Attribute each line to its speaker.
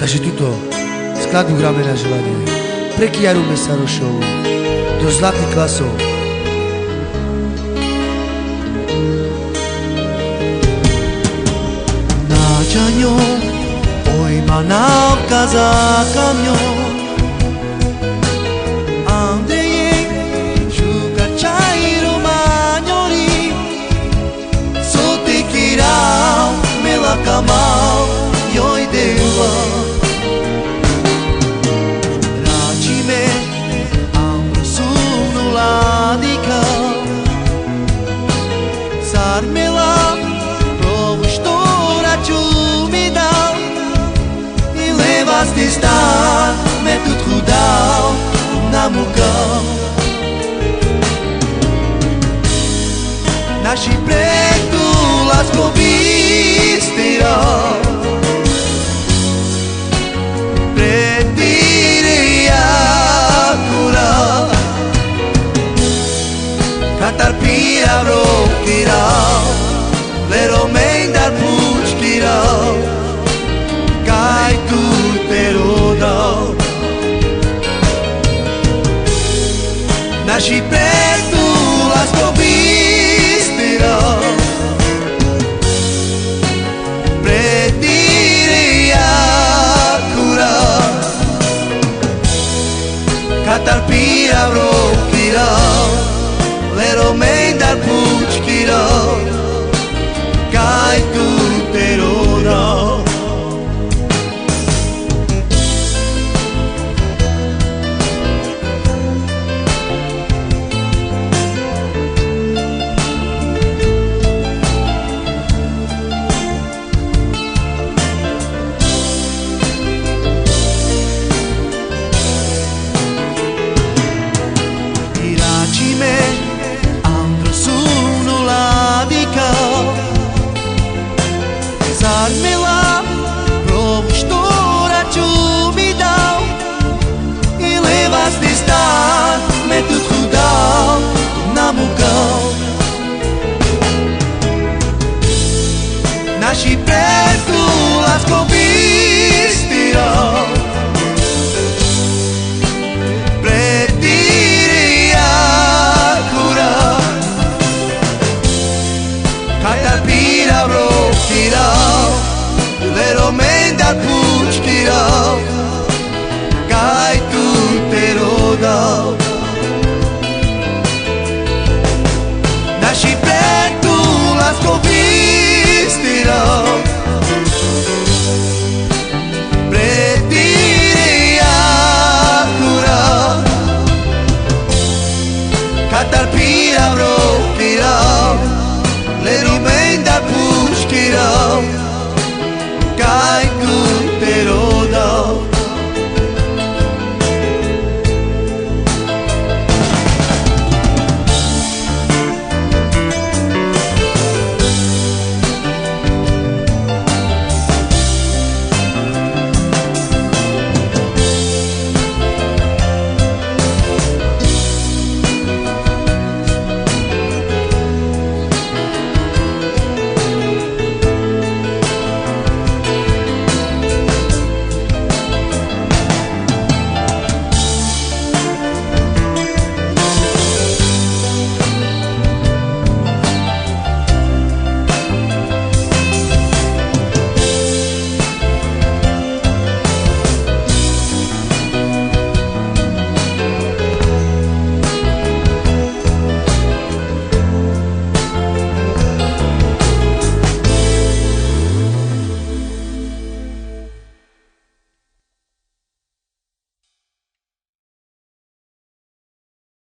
Speaker 1: Takže tuto skladbu hráme na želanie pre Kiaru Mesarošovu do zlatých klasov. Náčaňo, oj ma návka za kamňom, Andreje, Šukar, čhaj, romanori, co ty királ, mila kamal, joj deva. Ráčime, ambro sunula dika, sarmela, provu štora ču mi dal, i levasti stan, me tut chudal, namukal. Naši predu lásko vystyral, Catarpira rokiral, lero mendar pučkiral, kaj tu te rodal. Naši predu lásko vystyral, predire akural, Catarpira rokiral, lero mendar pučkiral, kaj tu te rodal. Iráčime, Sarmela, provu štora ču mi dal, i levasti stan, me tut chudal, namukal. Naši predu lásko vystyral, predire akurat, Catarpira rokiral, lero mendar pučkiral,